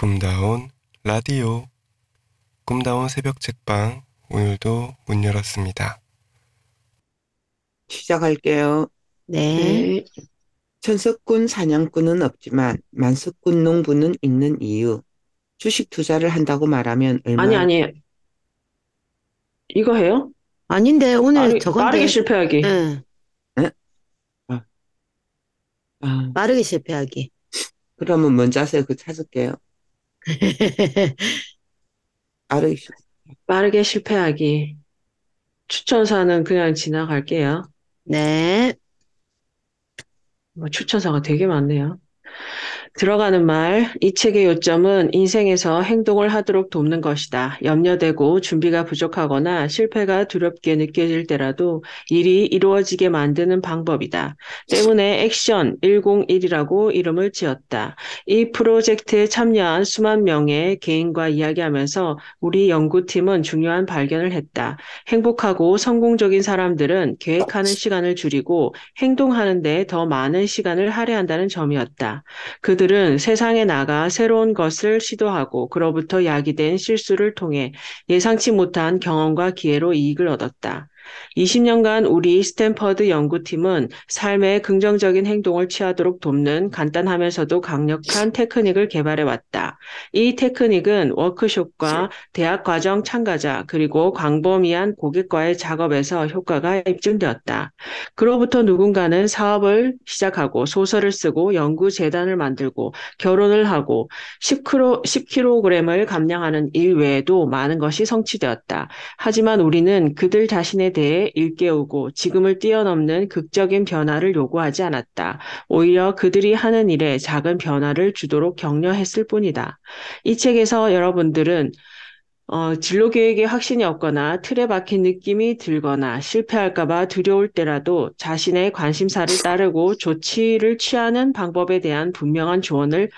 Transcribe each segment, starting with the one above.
꿈다운 라디오, 꿈다운 새벽 책방, 오늘도 문 열었습니다. 시작할게요. 네. 네. 천석군 사냥꾼은 없지만 만석군 농부는 있는 이유. 주식 투자를 한다고 말하면 아니, 얼마, 아니. 이거 해요? 아닌데, 오늘 빠르게 저건데. 실패하기. 응, 에? 아, 아, 빠르게 실패하기. 그러면 먼저 하세요. 그 찾을게요. 아르기 빠르게 실패하기. 추천사는 그냥 지나갈게요. 네. 추천사가 되게 많네요. 들어가는 말, 이 책의 요점은 인생에서 행동을 하도록 돕는 것이다. 염려되고 준비가 부족하거나 실패가 두렵게 느껴질 때라도 일이 이루어지게 만드는 방법이다. 때문에 액션 101이라고 이름을 지었다. 이 프로젝트에 참여한 수만 명의 개인과 이야기하면서 우리 연구팀은 중요한 발견을 했다. 행복하고 성공적인 사람들은 계획하는 시간을 줄이고 행동하는 데 더 많은 시간을 할애한다는 점이었다. 그들은 세상에 나가 새로운 것을 시도하고 그로부터 야기된 실수를 통해 예상치 못한 경험과 기회로 이익을 얻었다. 20년간 우리 스탠퍼드 연구팀은 삶의 긍정적인 행동을 취하도록 돕는 간단하면서도 강력한 테크닉을 개발해 왔다. 이 테크닉은 워크숍과 대학 과정 참가자 그리고 광범위한 고객과의 작업에서 효과가 입증되었다. 그로부터 누군가는 사업을 시작하고 소설을 쓰고 연구 재단을 만들고 결혼을 하고 10kg을 감량하는 일 외에도 많은 것이 성취되었다. 하지만 우리는 그들 자신에 대해 일깨우고 지금을 뛰어넘는 극적인 변화를 요구하지 않았다. 오히려 그들이 하는 일에 작은 변화를 주도록 격려했을 뿐이다. 이 책에서 여러분들은 진로 계획에 확신이 없거나 틀에 박힌 느낌이 들거나 실패할까봐 두려울 때라도 자신의 관심사를 따르고 조치를 취하는 방법에 대한 분명한 조언을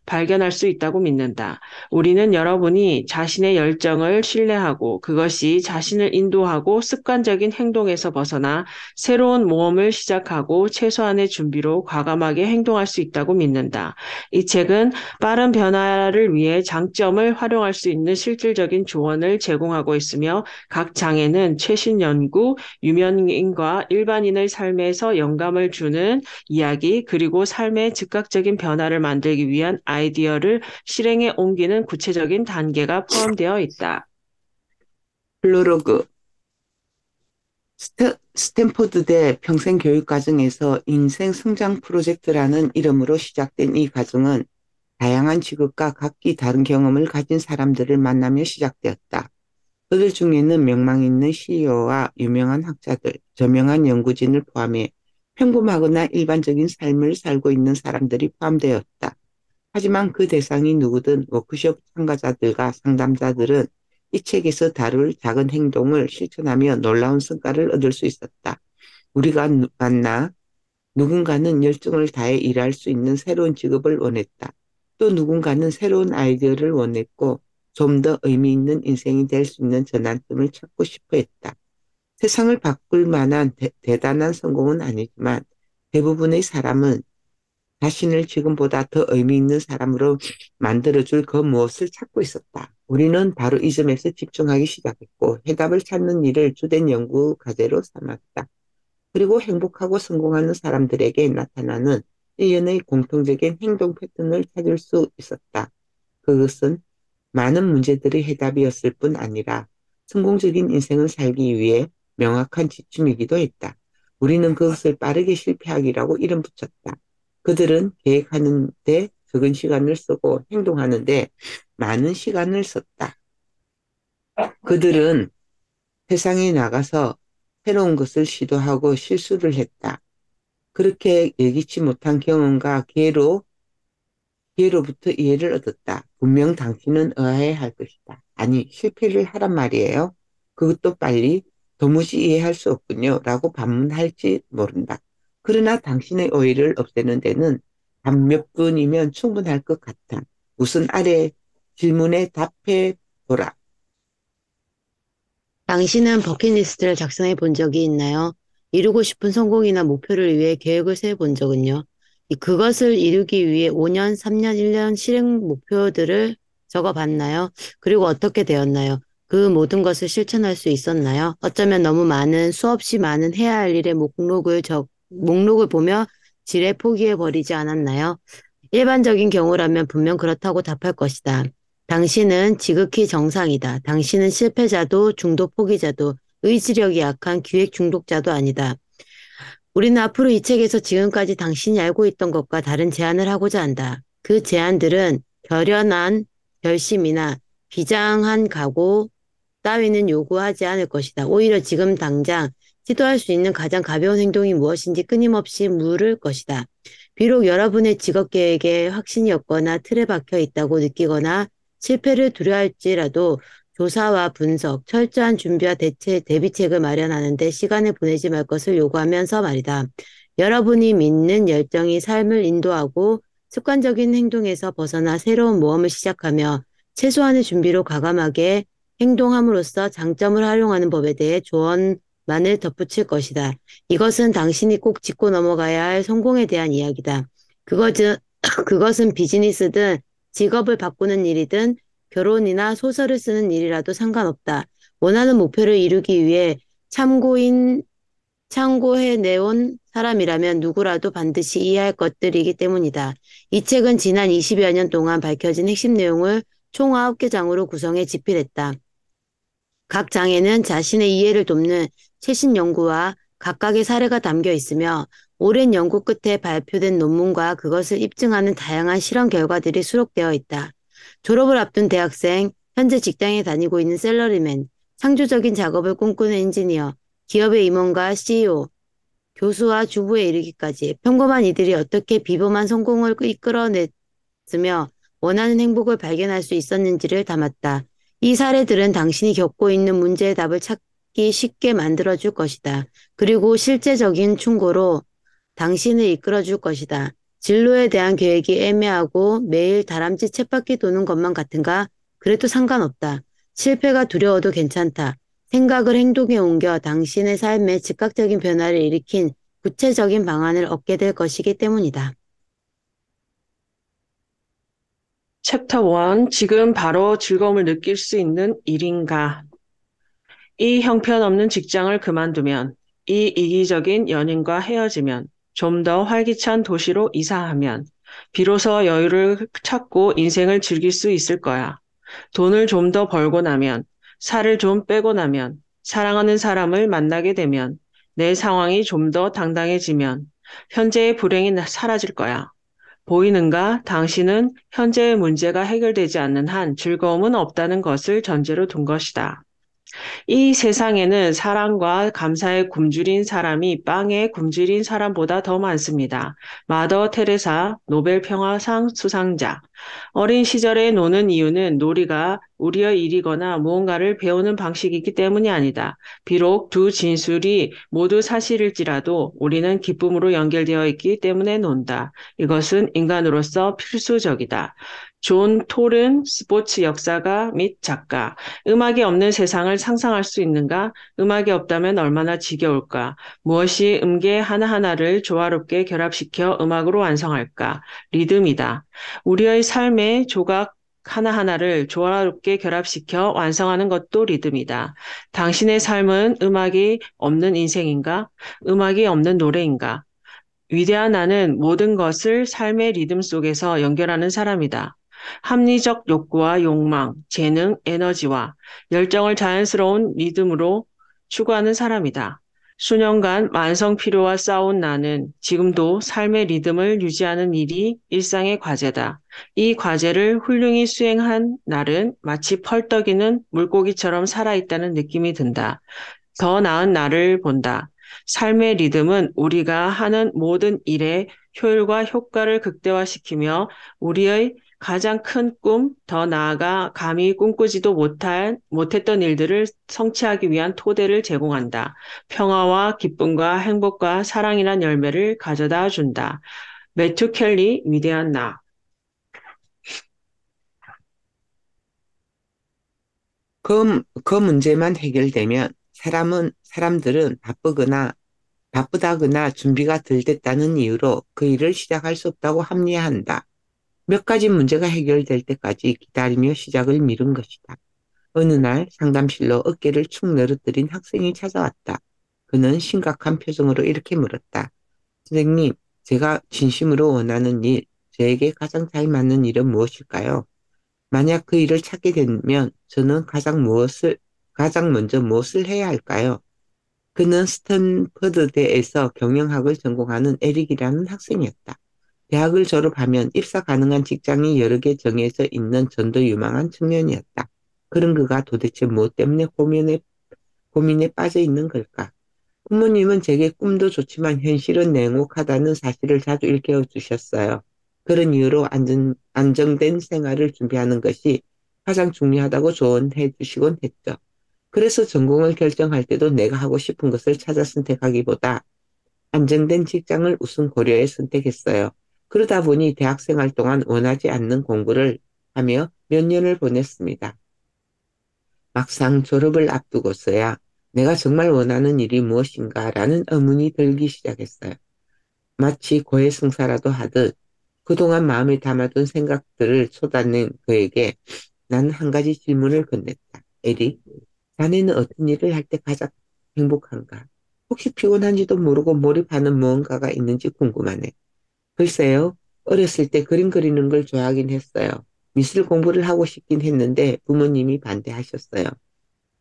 발견할 수 있다고 믿는다. 우리는 여러분이 자신의 열정을 신뢰하고 그것이 자신을 인도하고 습관적인 행동에서 벗어나 새로운 모험을 시작하고 최소한의 준비로 과감하게 행동할 수 있다고 믿는다. 이 책은 빠른 변화를 위해 장점을 활용할 수 있는 실질적인 조언을 제공하고 있으며 각 장에는 최신 연구, 유명인과 일반인의 삶에서 영감을 주는 이야기, 그리고 삶의 즉각적인 변화를 만들기 위한 아이디어를 실행에 옮기는 구체적인 단계가 포함되어 있다. 플로로그. 스탠포드대 평생교육과정에서 인생 성장 프로젝트라는 이름으로 시작된 이 과정은 다양한 직업과 각기 다른 경험을 가진 사람들을 만나며 시작되었다. 그들 중에는 명망 있는 CEO와 유명한 학자들, 저명한 연구진을 포함해 평범하거나 일반적인 삶을 살고 있는 사람들이 포함되었다. 하지만 그 대상이 누구든 워크숍 참가자들과 상담자들은 이 책에서 다룰 작은 행동을 실천하며 놀라운 성과를 얻을 수 있었다. 우리가 만나 누군가는 열정을 다해 일할 수 있는 새로운 직업을 원했다. 또 누군가는 새로운 아이디어를 원했고 좀 더 의미 있는 인생이 될 수 있는 전환점을 찾고 싶어 했다. 세상을 바꿀 만한 대단한 성공은 아니지만 대부분의 사람은 자신을 지금보다 더 의미 있는 사람으로 만들어줄 그 무엇을 찾고 있었다. 우리는 바로 이 점에서 집중하기 시작했고 해답을 찾는 일을 주된 연구 과제로 삼았다. 그리고 행복하고 성공하는 사람들에게 나타나는 일련의 공통적인 행동 패턴을 찾을 수 있었다. 그것은 많은 문제들의 해답이었을 뿐 아니라 성공적인 인생을 살기 위해 명확한 지침이기도 했다. 우리는 그것을 빠르게 실패하기라고 이름 붙였다. 그들은 계획하는데 적은 시간을 쓰고 행동하는데 많은 시간을 썼다. 그들은 세상에 나가서 새로운 것을 시도하고 실수를 했다. 그렇게 예기치 못한 경험과 기회로부터 이해를 얻었다. 분명 당신은 의아해할 것이다. 아니, 실패를 하란 말이에요. 그것도 빨리 도무지 이해할 수 없군요. 라고 반문할지 모른다. 그러나 당신의 오해를 없애는 데는 단 몇 분이면 충분할 것 같아. 우선 아래 질문에 답해 보라. 당신은 버킷리스트를 작성해 본 적이 있나요? 이루고 싶은 성공이나 목표를 위해 계획을 세워 본 적은요? 그것을 이루기 위해 5년, 3년, 1년 실행 목표들을 적어봤나요? 그리고 어떻게 되었나요? 그 모든 것을 실천할 수 있었나요? 어쩌면 너무 많은, 수없이 많은 해야 할 일의 목록을 보며 지레 포기해버리지 않았나요? 일반적인 경우라면 분명 그렇다고 답할 것이다. 당신은 지극히 정상이다. 당신은 실패자도 중도 포기자도 의지력이 약한 기획 중독자도 아니다. 우리는 앞으로 이 책에서 지금까지 당신이 알고 있던 것과 다른 제안을 하고자 한다. 그 제안들은 결연한 결심이나 비장한 각오 따위는 요구하지 않을 것이다. 오히려 지금 당장 시도할 수 있는 가장 가벼운 행동이 무엇인지 끊임없이 물을 것이다. 비록 여러분의 직업 계획에 확신이 없거나 틀에 박혀 있다고 느끼거나 실패를 두려워할지라도 조사와 분석, 철저한 준비와 대비책을 마련하는 데 시간을 보내지 말 것을 요구하면서 말이다. 여러분이 믿는 열정이 삶을 인도하고 습관적인 행동에서 벗어나 새로운 모험을 시작하며 최소한의 준비로 과감하게 행동함으로써 장점을 활용하는 법에 대해 조언만을 덧붙일 것이다. 이것은 당신이 꼭 짚고 넘어가야 할 성공에 대한 이야기다. 그것은 비즈니스든 직업을 바꾸는 일이든 결혼이나 소설을 쓰는 일이라도 상관없다. 원하는 목표를 이루기 위해 참고해내온 사람이라면 누구라도 반드시 이해할 것들이기 때문이다. 이 책은 지난 20여 년 동안 밝혀진 핵심 내용을 총 9개 장으로 구성해 집필했다. 각 장에는 자신의 이해를 돕는 최신 연구와 각각의 사례가 담겨 있으며 오랜 연구 끝에 발표된 논문과 그것을 입증하는 다양한 실험 결과들이 수록되어 있다. 졸업을 앞둔 대학생, 현재 직장에 다니고 있는 샐러리맨, 창조적인 작업을 꿈꾸는 엔지니어, 기업의 임원과 CEO, 교수와 주부에 이르기까지 평범한 이들이 어떻게 비범한 성공을 이끌어냈으며 원하는 행복을 발견할 수 있었는지를 담았다. 이 사례들은 당신이 겪고 있는 문제의 답을 찾기 쉽게 만들어줄 것이다. 그리고 실제적인 충고로 당신을 이끌어줄 것이다. 진로에 대한 계획이 애매하고 매일 다람쥐 쳇바퀴 도는 것만 같은가? 그래도 상관없다. 실패가 두려워도 괜찮다. 생각을 행동에 옮겨 당신의 삶에 즉각적인 변화를 일으킨 구체적인 방안을 얻게 될 것이기 때문이다. 챕터 1. 지금 바로 즐거움을 느낄 수 있는 일인가? 이 형편없는 직장을 그만두면, 이 이기적인 연인과 헤어지면, 좀 더 활기찬 도시로 이사하면, 비로소 여유를 찾고 인생을 즐길 수 있을 거야. 돈을 좀 더 벌고 나면, 살을 좀 빼고 나면, 사랑하는 사람을 만나게 되면, 내 상황이 좀 더 당당해지면, 현재의 불행이 사라질 거야. 보이는가? 당신은 현재의 문제가 해결되지 않는 한 즐거움은 없다는 것을 전제로 둔 것이다. 이 세상에는 사랑과 감사에 굶주린 사람이 빵에 굶주린 사람보다 더 많습니다. 마더 테레사 노벨 평화상 수상자. 어린 시절에 노는 이유는 놀이가 우리의 일이거나 무언가를 배우는 방식이기 때문이 아니다. 비록 두 진술이 모두 사실일지라도 우리는 기쁨으로 연결되어 있기 때문에 논다. 이것은 인간으로서 필수적이다. 존 톨은 스포츠 역사가 및 작가. 음악이 없는 세상을 상상할 수 있는가? 음악이 없다면 얼마나 지겨울까? 무엇이 음계 하나하나를 조화롭게 결합시켜 음악으로 완성할까? 리듬이다. 우리의 삶의 조각 하나하나를 조화롭게 결합시켜 완성하는 것도 리듬이다. 당신의 삶은 음악이 없는 인생인가? 음악이 없는 노래인가? 위대한 나는 모든 것을 삶의 리듬 속에서 연결하는 사람이다. 합리적 욕구와 욕망, 재능, 에너지와 열정을 자연스러운 리듬으로 추구하는 사람이다. 수년간 만성 피로와 싸운 나는 지금도 삶의 리듬을 유지하는 일이 일상의 과제다. 이 과제를 훌륭히 수행한 날은 마치 펄떡이는 물고기처럼 살아있다는 느낌이 든다. 더 나은 나를 본다. 삶의 리듬은 우리가 하는 모든 일의 효율과 효과를 극대화시키며 우리의 가장 큰 꿈, 더 나아가 감히 꿈꾸지도 못했던 일들을 성취하기 위한 토대를 제공한다. 평화와 기쁨과 행복과 사랑이란 열매를 가져다 준다. 매튜 켈리, 위대한 나. 그 문제만 해결되면 사람들은 바쁘다거나 준비가 덜 됐다는 이유로 그 일을 시작할 수 없다고 합리화한다. 몇 가지 문제가 해결될 때까지 기다리며 시작을 미룬 것이다. 어느 날 상담실로 어깨를 축 늘어뜨린 학생이 찾아왔다. 그는 심각한 표정으로 이렇게 물었다. 선생님, 제가 진심으로 원하는 일, 저에게 가장 잘 맞는 일은 무엇일까요? 만약 그 일을 찾게 되면 저는 가장 먼저 무엇을 해야 할까요? 그는 스탠퍼드대에서 경영학을 전공하는 에릭이라는 학생이었다. 대학을 졸업하면 입사 가능한 직장이 여러 개 정해져 있는 전도 유망한 청년이었다. 그런 그가 도대체 무엇 때문에 고민에 빠져 있는 걸까? 부모님은 제게 꿈도 좋지만 현실은 냉혹하다는 사실을 자주 일깨워 주셨어요. 그런 이유로 안정된 생활을 준비하는 것이 가장 중요하다고 조언해 주시곤 했죠. 그래서 전공을 결정할 때도 내가 하고 싶은 것을 찾아 선택하기보다 안정된 직장을 우선 고려해 선택했어요. 그러다 보니 대학생활 동안 원하지 않는 공부를 하며 몇 년을 보냈습니다. 막상 졸업을 앞두고서야 내가 정말 원하는 일이 무엇인가라는 의문이 들기 시작했어요. 마치 고해성사라도 하듯 그동안 마음에 담아둔 생각들을 쏟아낸 그에게 나는 한 가지 질문을 건넸다. 에릭, 자네는 어떤 일을 할 때 가장 행복한가? 혹시 피곤한지도 모르고 몰입하는 무언가가 있는지 궁금하네. 글쎄요, 어렸을 때 그림 그리는 걸 좋아하긴 했어요. 미술 공부를 하고 싶긴 했는데 부모님이 반대하셨어요.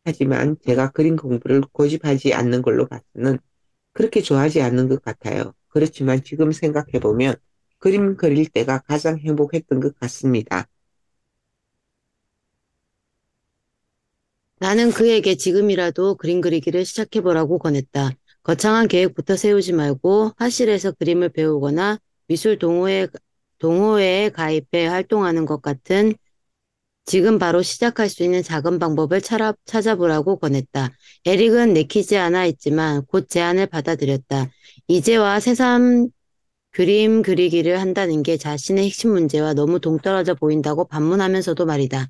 하지만 제가 그림 공부를 고집하지 않는 걸로 봐서는 그렇게 좋아하지 않는 것 같아요. 그렇지만 지금 생각해보면 그림 그릴 때가 가장 행복했던 것 같습니다. 나는 그에게 지금이라도 그림 그리기를 시작해보라고 권했다. 거창한 계획부터 세우지 말고 화실에서 그림을 배우거나 미술 동호회에 가입해 활동하는 것 같은 지금 바로 시작할 수 있는 작은 방법을 찾아보라고 권했다. 에릭은 내키지 않아 있지만 곧 제안을 받아들였다. 이제와 새삼 그림 그리기를 한다는 게 자신의 핵심 문제와 너무 동떨어져 보인다고 반문하면서도 말이다.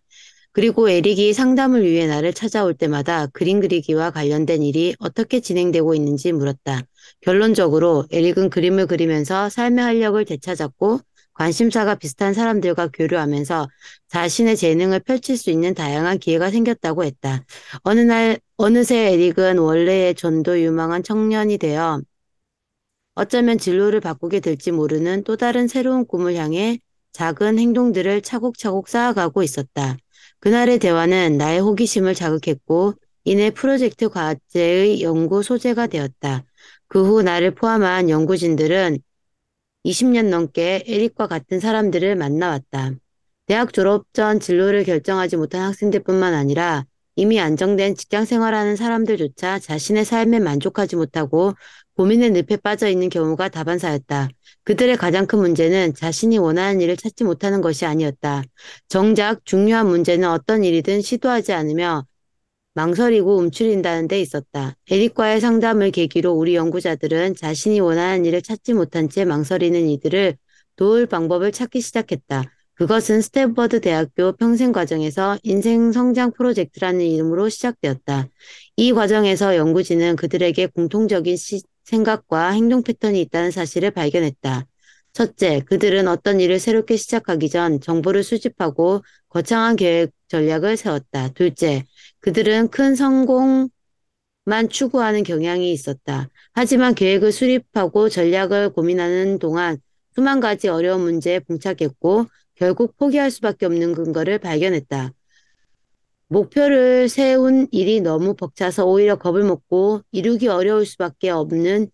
그리고 에릭이 상담을 위해 나를 찾아올 때마다 그림 그리기와 관련된 일이 어떻게 진행되고 있는지 물었다. 결론적으로 에릭은 그림을 그리면서 삶의 활력을 되찾았고 관심사가 비슷한 사람들과 교류하면서 자신의 재능을 펼칠 수 있는 다양한 기회가 생겼다고 했다. 어느새 에릭은 원래의 전도 유망한 청년이 되어 어쩌면 진로를 바꾸게 될지 모르는 또 다른 새로운 꿈을 향해 작은 행동들을 차곡차곡 쌓아가고 있었다. 그날의 대화는 나의 호기심을 자극했고 이내 프로젝트 과제의 연구 소재가 되었다. 그 후 나를 포함한 연구진들은 20년 넘게 에릭과 같은 사람들을 만나왔다. 대학 졸업 전 진로를 결정하지 못한 학생들뿐만 아니라 이미 안정된 직장 생활하는 사람들조차 자신의 삶에 만족하지 못하고 고민의 늪에 빠져 있는 경우가 다반사였다. 그들의 가장 큰 문제는 자신이 원하는 일을 찾지 못하는 것이 아니었다. 정작 중요한 문제는 어떤 일이든 시도하지 않으며 망설이고 움츠린다는 데 있었다. 에릭과의 상담을 계기로 우리 연구자들은 자신이 원하는 일을 찾지 못한 채 망설이는 이들을 도울 방법을 찾기 시작했다. 그것은 스탠퍼드 대학교 평생과정에서 인생 성장 프로젝트라는 이름으로 시작되었다. 이 과정에서 연구진은 그들에게 공통적인 생각과 행동 패턴이 있다는 사실을 발견했다. 첫째, 그들은 어떤 일을 새롭게 시작하기 전 정보를 수집하고 거창한 계획 전략을 세웠다. 둘째, 그들은 큰 성공만 추구하는 경향이 있었다. 하지만 계획을 수립하고 전략을 고민하는 동안 수만 가지 어려운 문제에 봉착했고 결국 포기할 수밖에 없는 근거를 발견했다. 목표를 세운 일이 너무 벅차서 오히려 겁을 먹고 이루기 어려울 수밖에 없는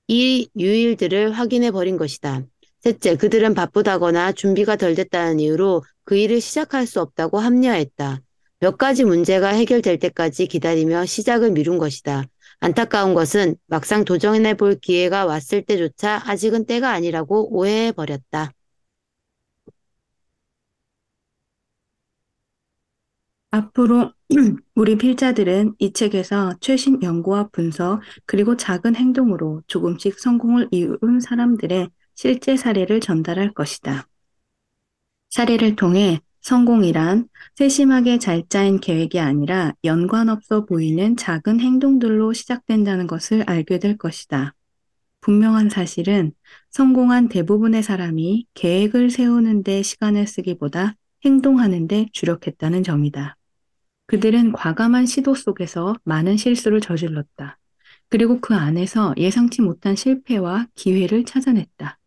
이 유일들을 확인해 버린 것이다. 셋째, 그들은 바쁘다거나 준비가 덜 됐다는 이유로 그 일을 시작할 수 없다고 합리화했다. 몇 가지 문제가 해결될 때까지 기다리며 시작을 미룬 것이다. 안타까운 것은 막상 도전해 볼 기회가 왔을 때조차 아직은 때가 아니라고 오해해 버렸다. 앞으로 우리 필자들은 이 책에서 최신 연구와 분석, 그리고 작은 행동으로 조금씩 성공을 이룬 사람들의 실제 사례를 전달할 것이다. 사례를 통해 성공이란 세심하게 잘 짜인 계획이 아니라 연관 없어 보이는 작은 행동들로 시작된다는 것을 알게 될 것이다. 분명한 사실은 성공한 대부분의 사람이 계획을 세우는 데 시간을 쓰기보다 행동하는 데 주력했다는 점이다. 그들은 과감한 시도 속에서 많은 실수를 저질렀다. 그리고 그 안에서 예상치 못한 실패와 기회를 찾아냈다.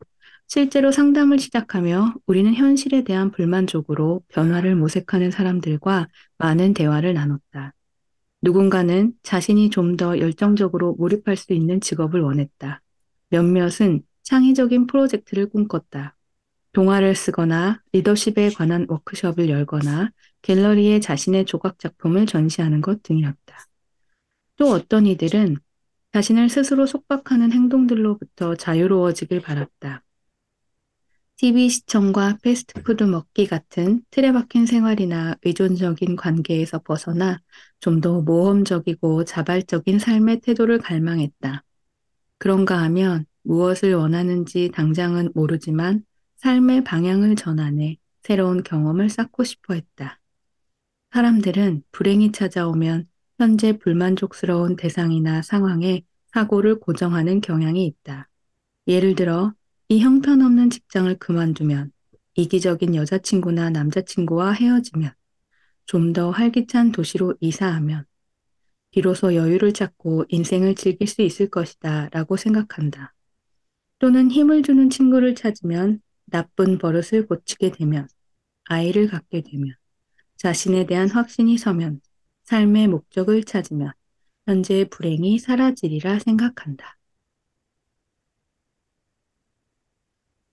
실제로 상담을 시작하며 우리는 현실에 대한 불만족으로 변화를 모색하는 사람들과 많은 대화를 나눴다. 누군가는 자신이 좀 더 열정적으로 몰입할 수 있는 직업을 원했다. 몇몇은 창의적인 프로젝트를 꿈꿨다. 동화를 쓰거나 리더십에 관한 워크숍을 열거나 갤러리에 자신의 조각 작품을 전시하는 것 등이었다. 또 어떤 이들은 자신을 스스로 속박하는 행동들로부터 자유로워지길 바랐다. TV 시청과 패스트푸드 먹기 같은 틀에 박힌 생활이나 의존적인 관계에서 벗어나 좀 더 모험적이고 자발적인 삶의 태도를 갈망했다. 그런가 하면 무엇을 원하는지 당장은 모르지만 삶의 방향을 전환해 새로운 경험을 쌓고 싶어 했다. 사람들은 불행이 찾아오면 현재 불만족스러운 대상이나 상황에 사고를 고정하는 경향이 있다. 예를 들어, 이 형편없는 직장을 그만두면, 이기적인 여자친구나 남자친구와 헤어지면, 좀 더 활기찬 도시로 이사하면, 비로소 여유를 찾고 인생을 즐길 수 있을 것이다 라고 생각한다. 또는 힘을 주는 친구를 찾으면, 나쁜 버릇을 고치게 되면, 아이를 갖게 되면, 자신에 대한 확신이 서면, 삶의 목적을 찾으면, 현재의 불행이 사라지리라 생각한다.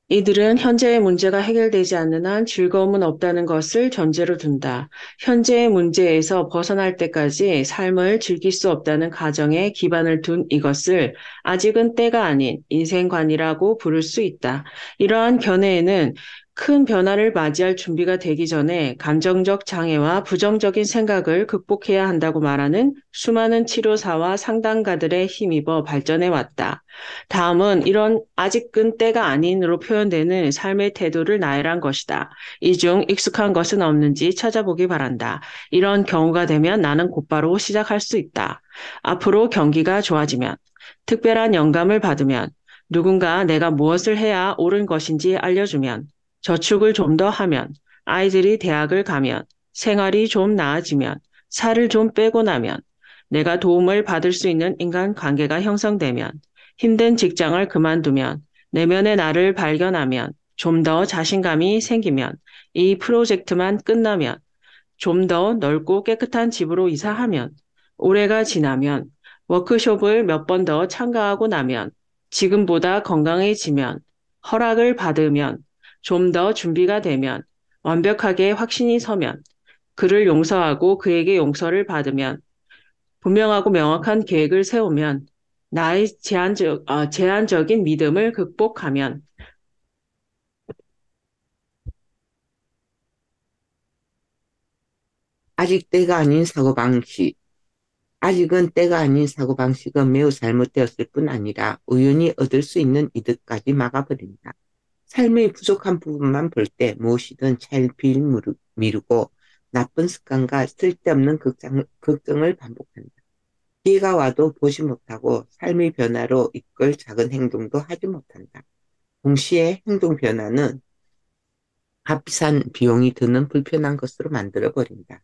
이들은 현재의 문제가 해결되지 않는 한 즐거움은 없다는 것을 전제로 둔다. 현재의 문제에서 벗어날 때까지 삶을 즐길 수 없다는 가정에 기반을 둔 이것을 아직은 때가 아닌 인생관이라고 부를 수 있다. 이러한 견해에는 큰 변화를 맞이할 준비가 되기 전에 감정적 장애와 부정적인 생각을 극복해야 한다고 말하는 수많은 치료사와 상담가들에 힘입어 발전해 왔다. 다음은 이런 아직은 때가 아닌으로 표현되는 삶의 태도를 나열한 것이다. 이 중 익숙한 것은 없는지 찾아보기 바란다. 이런 경우가 되면 나는 곧바로 시작할 수 있다. 앞으로 경기가 좋아지면, 특별한 영감을 받으면, 누군가 내가 무엇을 해야 옳은 것인지 알려주면, 저축을 좀 더 하면, 아이들이 대학을 가면, 생활이 좀 나아지면, 살을 좀 빼고 나면, 내가 도움을 받을 수 있는 인간관계가 형성되면, 힘든 직장을 그만두면, 내면의 나를 발견하면, 좀 더 자신감이 생기면, 이 프로젝트만 끝나면, 좀 더 넓고 깨끗한 집으로 이사하면, 올해가 지나면, 워크숍을 몇 번 더 참가하고 나면, 지금보다 건강해지면, 허락을 받으면, 좀 더 준비가 되면, 완벽하게 확신이 서면, 그를 용서하고 그에게 용서를 받으면, 분명하고 명확한 계획을 세우면, 나의 제한적인 믿음을 극복하면, 아직 때가 아닌 사고방식. 아직은 때가 아닌 사고방식은 매우 잘못되었을 뿐 아니라 우연히 얻을 수 있는 이득까지 막아버린다. 삶의 부족한 부분만 볼 때 무엇이든 차일피일 미루고 나쁜 습관과 쓸데없는 걱정을 반복한다. 기회가 와도 보지 못하고 삶의 변화로 이끌 작은 행동도 하지 못한다. 동시에 행동 변화는 값비싼 비용이 드는 불편한 것으로 만들어버린다.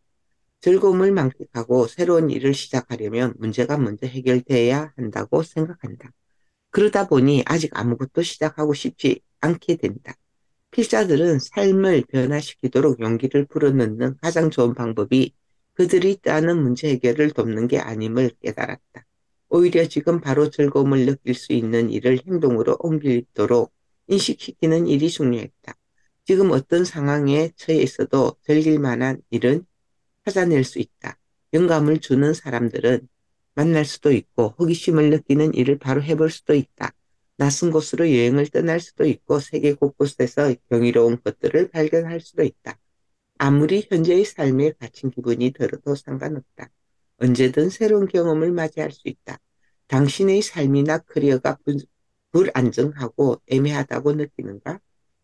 즐거움을 만끽하고 새로운 일을 시작하려면 문제가 먼저 해결돼야 한다고 생각한다. 그러다 보니 아직 아무것도 시작하고 싶지 않게 된다. 필자들은 삶을 변화시키도록 용기를 불어넣는 가장 좋은 방법이 그들이 떠안은 문제 해결을 돕는 게 아님을 깨달았다. 오히려 지금 바로 즐거움을 느낄 수 있는 일을 행동으로 옮기도록 인식시키는 일이 중요했다. 지금 어떤 상황에 처해 있어도 즐길 만한 일은 찾아낼 수 있다. 영감을 주는 사람들은 만날 수도 있고 호기심을 느끼는 일을 바로 해볼 수도 있다. 낯선 곳으로 여행을 떠날 수도 있고 세계 곳곳에서 경이로운 것들을 발견할 수도 있다. 아무리 현재의 삶에 갇힌 기분이 들어도 상관없다. 언제든 새로운 경험을 맞이할 수 있다. 당신의 삶이나 커리어가 불안정하고 애매하다고 느끼는가?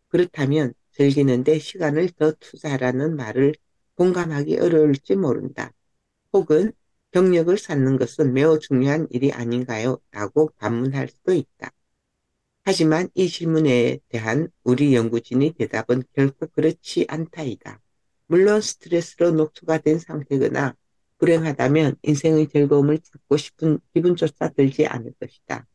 그렇다면 즐기는데 시간을 더 투자하라는 말을 공감하기 어려울지 모른다. 혹은 경력을 쌓는 것은 매우 중요한 일이 아닌가요? 라고 반문할 수도 있다. 하지만 이 질문에 대한 우리 연구진의 대답은 결코 그렇지 않다이다. 물론 스트레스로 녹초가 된 상태거나 불행하다면 인생의 즐거움을 찾고 싶은 기분조차 들지 않을 것이다.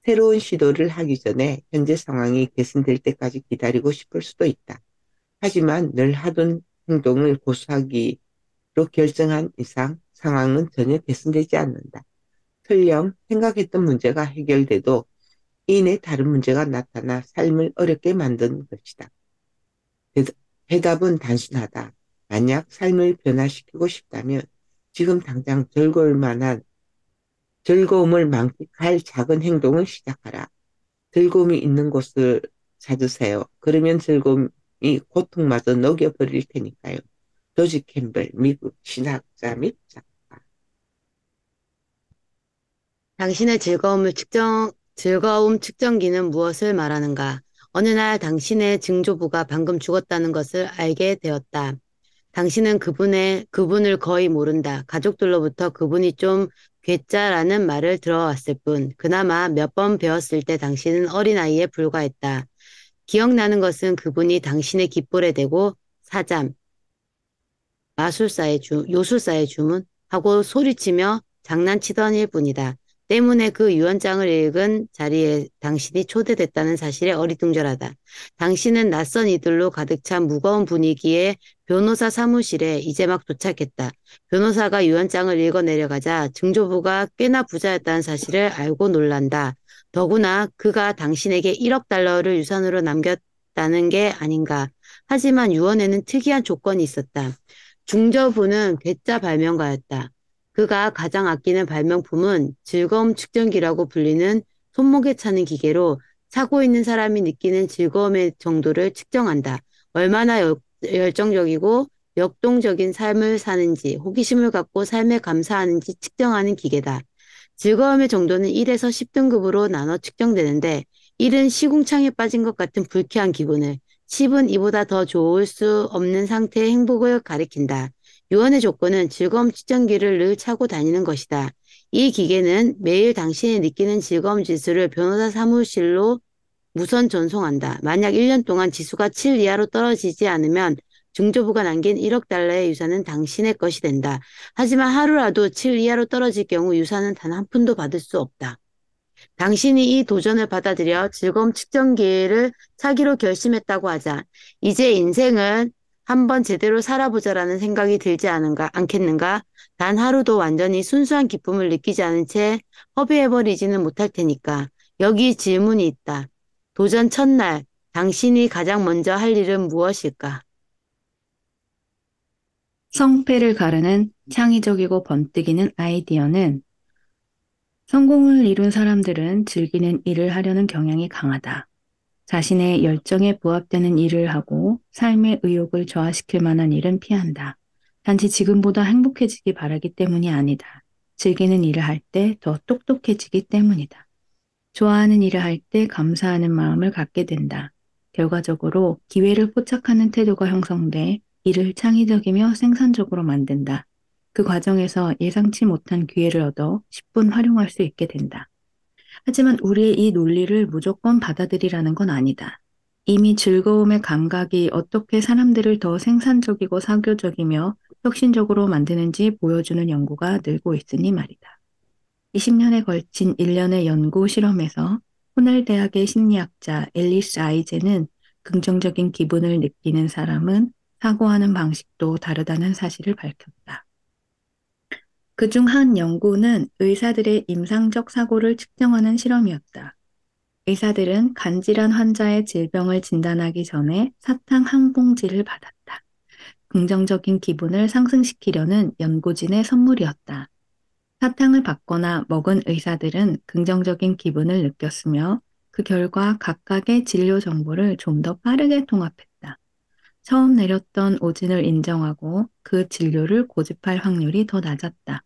새로운 시도를 하기 전에 현재 상황이 개선될 때까지 기다리고 싶을 수도 있다. 하지만 늘 하던 행동을 고수하기로 결정한 이상 상황은 전혀 개선되지 않는다. 설령 생각했던 문제가 해결돼도 이내 다른 문제가 나타나 삶을 어렵게 만드는 것이다. 대답은 단순하다. 만약 삶을 변화시키고 싶다면 지금 당장 즐거움을 만끽할 작은 행동을 시작하라. 즐거움이 있는 곳을 찾으세요. 그러면 즐거움이 고통마저 녹여버릴 테니까요. 조지 캠벨, 미국 신학자 및 작가. 당신의 즐거움 측정기는 무엇을 말하는가? 어느 날 당신의 증조부가 방금 죽었다는 것을 알게 되었다. 당신은 그분을 거의 모른다. 가족들로부터 그분이 좀 괴짜라는 말을 들어왔을 뿐, 그나마 몇 번 배웠을 때 당신은 어린아이에 불과했다. 기억나는 것은 그분이 당신의 깃볼에 대고 사잠, 요술사의 주문 하고 소리치며 장난치던 일뿐이다. 때문에 그 유언장을 읽은 자리에 당신이 초대됐다는 사실에 어리둥절하다. 당신은 낯선 이들로 가득 찬 무거운 분위기의 변호사 사무실에 이제 막 도착했다. 변호사가 유언장을 읽어 내려가자 증조부가 꽤나 부자였다는 사실을 알고 놀란다. 더구나 그가 당신에게 1억 달러를 유산으로 남겼다는 게 아닌가. 하지만 유언에는 특이한 조건이 있었다. 중저부는 괴짜 발명가였다. 그가 가장 아끼는 발명품은 즐거움 측정기라고 불리는 손목에 차는 기계로 차고 있는 사람이 느끼는 즐거움의 정도를 측정한다. 얼마나 열정적이고 역동적인 삶을 사는지, 호기심을 갖고 삶에 감사하는지 측정하는 기계다. 즐거움의 정도는 1에서 10등급으로 나눠 측정되는데 1은 시궁창에 빠진 것 같은 불쾌한 기분을, 10은 이보다 더 좋을 수 없는 상태의 행복을 가리킨다. 유언의 조건은 즐거움 측정기를 늘 차고 다니는 것이다. 이 기계는 매일 당신이 느끼는 즐거움 지수를 변호사 사무실로 무선 전송한다. 만약 1년 동안 지수가 7 이하로 떨어지지 않으면 중조부가 남긴 1억 달러의 유산은 당신의 것이 된다. 하지만 하루라도 7 이하로 떨어질 경우 유산은 단 한 푼도 받을 수 없다. 당신이 이 도전을 받아들여 즐거움 측정기를 차기로 결심했다고 하자 이제 인생은 한번 제대로 살아보자라는 생각이 들지 않겠는가? 단 하루도 완전히 순수한 기쁨을 느끼지 않은 채 허비해버리지는 못할 테니까. 여기 질문이 있다. 도전 첫날, 당신이 가장 먼저 할 일은 무엇일까? 성패를 가르는 창의적이고 번뜩이는 아이디어는 성공을 이룬 사람들은 즐기는 일을 하려는 경향이 강하다. 자신의 열정에 부합되는 일을 하고 삶의 의욕을 저하시킬 만한 일은 피한다. 단지 지금보다 행복해지기 바라기 때문이 아니다. 즐기는 일을 할 때 더 똑똑해지기 때문이다. 좋아하는 일을 할 때 감사하는 마음을 갖게 된다. 결과적으로 기회를 포착하는 태도가 형성돼 일을 창의적이며 생산적으로 만든다. 그 과정에서 예상치 못한 기회를 얻어 10분 활용할 수 있게 된다. 하지만 우리의 이 논리를 무조건 받아들이라는 건 아니다. 이미 즐거움의 감각이 어떻게 사람들을 더 생산적이고 사교적이며 혁신적으로 만드는지 보여주는 연구가 늘고 있으니 말이다. 20년에 걸친 일련의 연구 실험에서 호널 대학의 심리학자 앨리스 아이젠은 긍정적인 기분을 느끼는 사람은 사고하는 방식도 다르다는 사실을 밝혔다. 그중 한 연구는 의사들의 임상적 사고를 측정하는 실험이었다. 의사들은 간질환 환자의 질병을 진단하기 전에 사탕 한 봉지를 받았다. 긍정적인 기분을 상승시키려는 연구진의 선물이었다. 사탕을 받거나 먹은 의사들은 긍정적인 기분을 느꼈으며 그 결과 각각의 진료 정보를 좀 더 빠르게 통합했다. 처음 내렸던 오진을 인정하고 그 진료를 고집할 확률이 더 낮았다.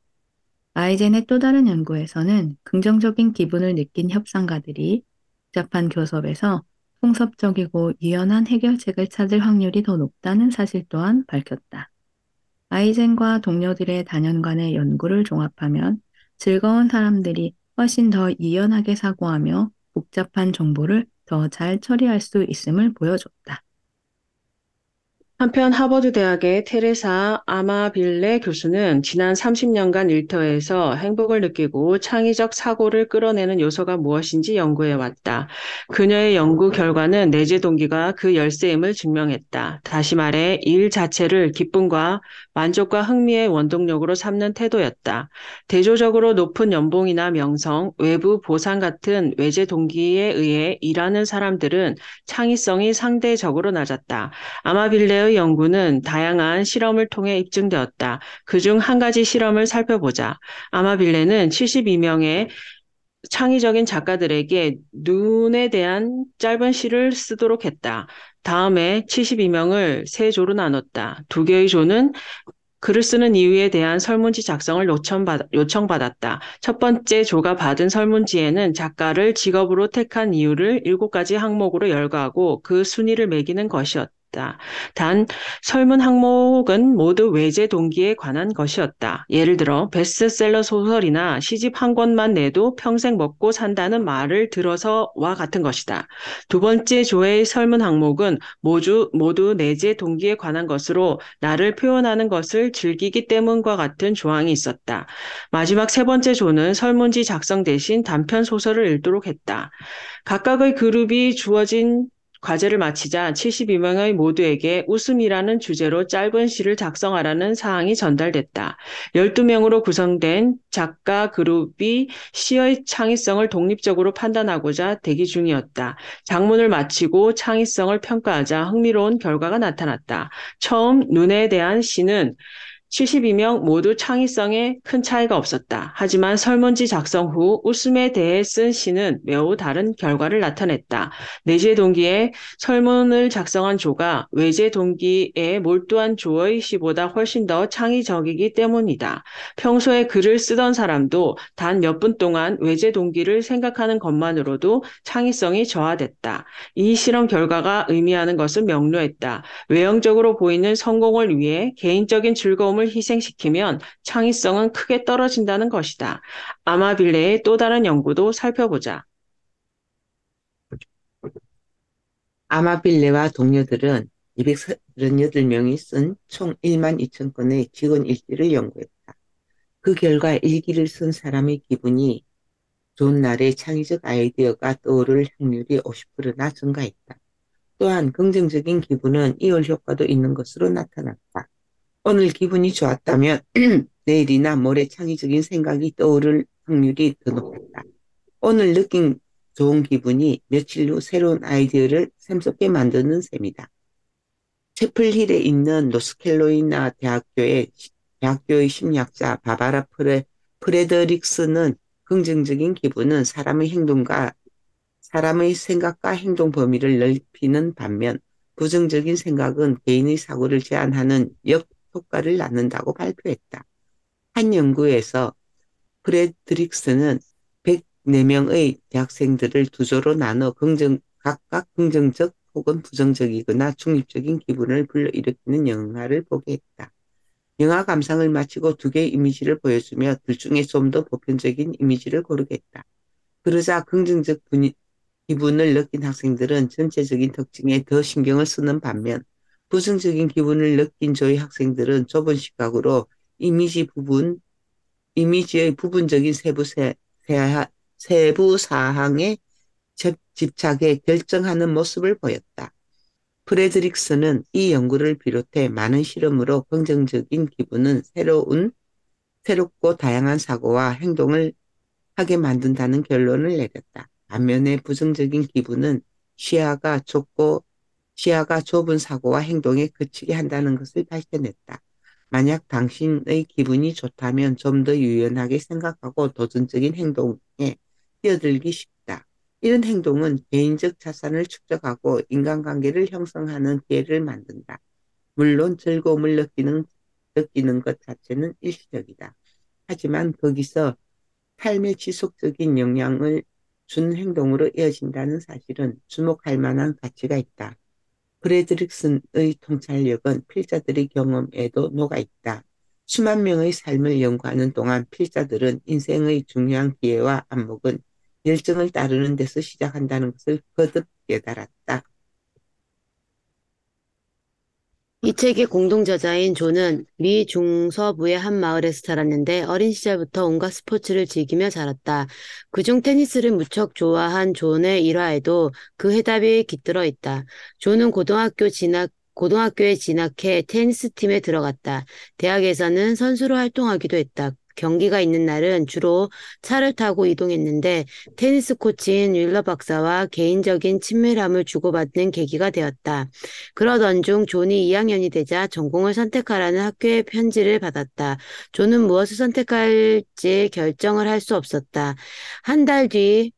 아이젠의 또 다른 연구에서는 긍정적인 기분을 느낀 협상가들이 복잡한 교섭에서 풍섭적이고 유연한 해결책을 찾을 확률이 더 높다는 사실 또한 밝혔다. 아이젠과 동료들의 다년간의 연구를 종합하면 즐거운 사람들이 훨씬 더 유연하게 사고하며 복잡한 정보를 더 잘 처리할 수 있음을 보여줬다. 한편 하버드 대학의 테레사 아마빌레 교수는 지난 30년간 일터에서 행복을 느끼고 창의적 사고를 끌어내는 요소가 무엇인지 연구해 왔다. 그녀의 연구 결과는 내재 동기가 그 열쇠임을 증명했다. 다시 말해 일 자체를 기쁨과 만족과 흥미의 원동력으로 삼는 태도였다. 대조적으로 높은 연봉이나 명성, 외부 보상 같은 외재 동기에 의해 일하는 사람들은 창의성이 상대적으로 낮았다. 아마빌레의 연구는 다양한 실험을 통해 입증되었다. 그중 한 가지 실험을 살펴보자. 아마빌레는 72명의 창의적인 작가들에게 눈에 대한 짧은 시를 쓰도록 했다. 다음에 72명을 세 조로 나눴다. 두 개의 조는 글을 쓰는 이유에 대한 설문지 작성을 요청받았다. 첫 번째 조가 받은 설문지에는 작가를 직업으로 택한 이유를 7가지 항목으로 열거하고 그 순위를 매기는 것이었다. 단, 설문 항목은 모두 외재 동기에 관한 것이었다. 예를 들어, 베스트셀러 소설이나 시집 한 권만 내도 평생 먹고 산다는 말을 들어서와 같은 것이다. 두 번째 조의 설문 항목은 모두 내재 동기에 관한 것으로 나를 표현하는 것을 즐기기 때문과 같은 조항이 있었다. 마지막 세 번째 조는 설문지 작성 대신 단편 소설을 읽도록 했다. 각각의 그룹이 주어진 과제를 마치자 72명의 모두에게 웃음이라는 주제로 짧은 시를 작성하라는 사항이 전달됐다. 12명으로 구성된 작가 그룹이 시의 창의성을 독립적으로 판단하고자 대기 중이었다. 작문을 마치고 창의성을 평가하자 흥미로운 결과가 나타났다. 처음 눈에 대한 시는 72명 모두 창의성에 큰 차이가 없었다. 하지만 설문지 작성 후 웃음에 대해 쓴 시는 매우 다른 결과를 나타냈다. 내재 동기에 설문을 작성한 조가 외재 동기에 몰두한 조의 시보다 훨씬 더 창의적이기 때문이다. 평소에 글을 쓰던 사람도 단 몇 분 동안 외재 동기를 생각하는 것만으로도 창의성이 저하됐다. 이 실험 결과가 의미하는 것은 명료했다. 외형적으로 보이는 성공을 위해 개인적인 즐거움을 희생시키면 창의성은 크게 떨어진다는 것이다. 아마빌레의 또 다른 연구도 살펴보자. 아마빌레와 동료들은 238명이 쓴 총 1만 2천 건의 직원 일지를 연구했다. 그 결과 일기를 쓴 사람의 기분이 좋은 날에 창의적 아이디어가 떠오를 확률이 50%나 증가했다. 또한 긍정적인 기분은 이월 효과도 있는 것으로 나타났다. 오늘 기분이 좋았다면 내일이나 모레 창의적인 생각이 떠오를 확률이 더 높았다. 오늘 느낀 좋은 기분이 며칠 후 새로운 아이디어를 샘솟게 만드는 셈이다. 채플힐에 있는 노스캐롤라이나 대학교의 심리학자 바바라 프레더릭스는 긍정적인 기분은 사람의 생각과 행동 범위를 넓히는 반면 부정적인 생각은 개인의 사고를 제한하는 역효과를 낳는다고 발표했다. 한 연구에서 프레드릭스는 104명의 대학생들을 두 조로 나눠 각각 긍정적 혹은 부정적이거나 중립적인 기분을 불러일으키는 영화를 보게 했다. 영화 감상을 마치고 두 개의 이미지를 보여주며 둘 중에 좀 더 보편적인 이미지를 고르겠다. 그러자 긍정적 기분을 느낀 학생들은 전체적인 특징에 더 신경을 쓰는 반면 부정적인 기분을 느낀 조의 학생들은 좁은 시각으로 이미지의 부분적인 세부 사항에 집착해 결정하는 모습을 보였다. 프레드릭스는 이 연구를 비롯해 많은 실험으로 긍정적인 기분은 새롭고 다양한 사고와 행동을 하게 만든다는 결론을 내렸다. 반면에 부정적인 기분은 시야가 좁은 사고와 행동에 그치게 한다는 것을 발견했다. 만약 당신의 기분이 좋다면 좀 더 유연하게 생각하고 도전적인 행동에 뛰어들기 쉽다. 이런 행동은 개인적 자산을 축적하고 인간관계를 형성하는 기회를 만든다. 물론 즐거움을 느끼는 것 자체는 일시적이다. 하지만 거기서 삶에 지속적인 영향을 준 행동으로 이어진다는 사실은 주목할 만한 가치가 있다. 프레드릭슨의 통찰력은 필자들의 경험에도 녹아있다. 수만 명의 삶을 연구하는 동안 필자들은 인생의 중요한 기회와 안목은 열정을 따르는 데서 시작한다는 것을 거듭 깨달았다. 이 책의 공동 저자인 존은 미 중서부의 한 마을에서 자랐는데 어린 시절부터 온갖 스포츠를 즐기며 자랐다. 그중 테니스를 무척 좋아한 존의 일화에도 그 해답이 깃들어 있다. 존은 고등학교에 진학해 테니스 팀에 들어갔다. 대학에서는 선수로 활동하기도 했다. 경기가 있는 날은 주로 차를 타고 이동했는데 테니스 코치인 윌러 박사와 개인적인 친밀함을 주고받는 계기가 되었다. 그러던 중 존이 2학년이 되자 전공을 선택하라는 학교의 편지를 받았다. 존은 무엇을 선택할지 결정을 할 수 없었다. 한 달 뒤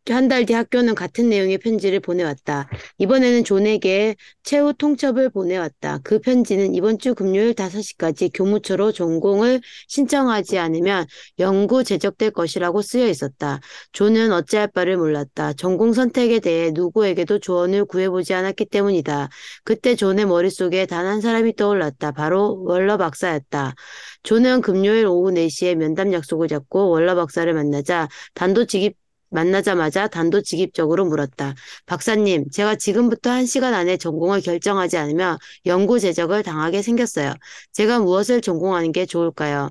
한 달 뒤 학교는 같은 내용의 편지를 보내왔다. 이번에는 존에게 최후 통첩을 보내왔다. 그 편지는 이번 주 금요일 5시까지 교무처로 전공을 신청하지 않으면 영구 제적될 것이라고 쓰여 있었다. 존은 어찌할 바를 몰랐다. 전공 선택에 대해 누구에게도 조언을 구해보지 않았기 때문이다. 그때 존의 머릿속에 단 한 사람이 떠올랐다. 바로 월러 박사였다. 존은 금요일 오후 4시에 면담 약속을 잡고 월러 박사를 만나자마자 단도직입적으로 물었다. 박사님, 제가 지금부터 1시간 안에 전공을 결정하지 않으면 영구 제적을 당하게 생겼어요. 제가 무엇을 전공하는 게 좋을까요?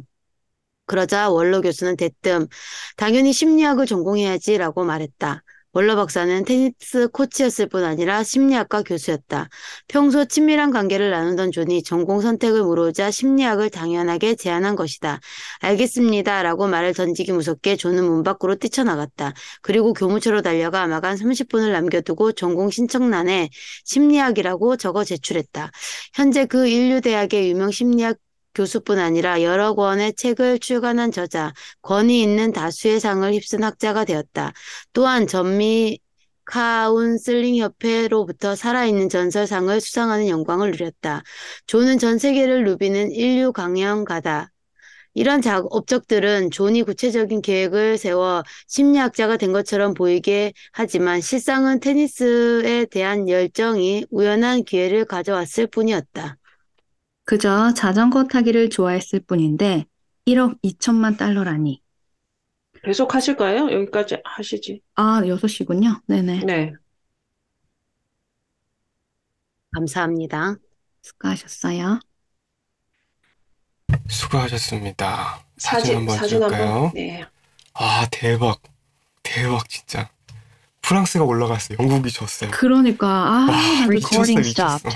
그러자 원로 교수는 대뜸 당연히 심리학을 전공해야지라고 말했다. 원로 박사는 테니스 코치였을 뿐 아니라 심리학과 교수였다. 평소 친밀한 관계를 나누던 존이 전공 선택을 물어오자 심리학을 당연하게 제안한 것이다. 알겠습니다라고 말을 던지기 무섭게 존은 문 밖으로 뛰쳐나갔다. 그리고 교무처로 달려가 마감 30분을 남겨두고 전공 신청란에 심리학이라고 적어 제출했다. 현재 그 인류대학의 유명 심리학 교수뿐 아니라 여러 권의 책을 출간한 저자, 권위 있는 다수의 상을 휩쓴 학자가 되었다. 또한 전미 카운슬링 협회로부터 살아있는 전설상을 수상하는 영광을 누렸다. 존은 전 세계를 누비는 인류 강연가다. 이런 업적들은 존이 구체적인 계획을 세워 심리학자가 된 것처럼 보이게 하지만 실상은 테니스에 대한 열정이 우연한 기회를 가져왔을 뿐이었다. 그저 자전거 타기를 좋아했을 뿐인데 1억 2천만 달러라니. 계속 하실까요? 여기까지 하시지. 아, 6시군요. 네네. 네. 감사합니다. 수고하셨어요. 수고하셨습니다. 사진 한번 찍을까요? 네. 아, 대박. 대박, 진짜. 프랑스가 올라갔어요. 영국이 졌어요. 그러니까 와, 나도 미쳤어, 미쳤어.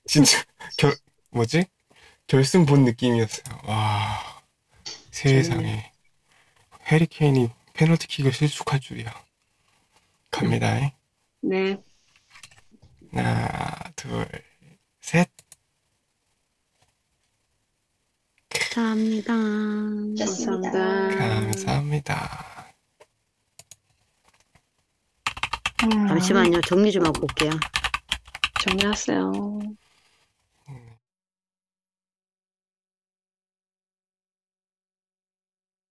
진짜, 결승 본 느낌이었어요. 와, 세상에. 해리케인이 페널티킥을 실축할 줄이야. 갑니다. 네. 하나, 둘, 셋. 감사합니다. 감사합니다. 감사합니다. 잠시만요. 정리 좀 하고 올게요. 정리하세요.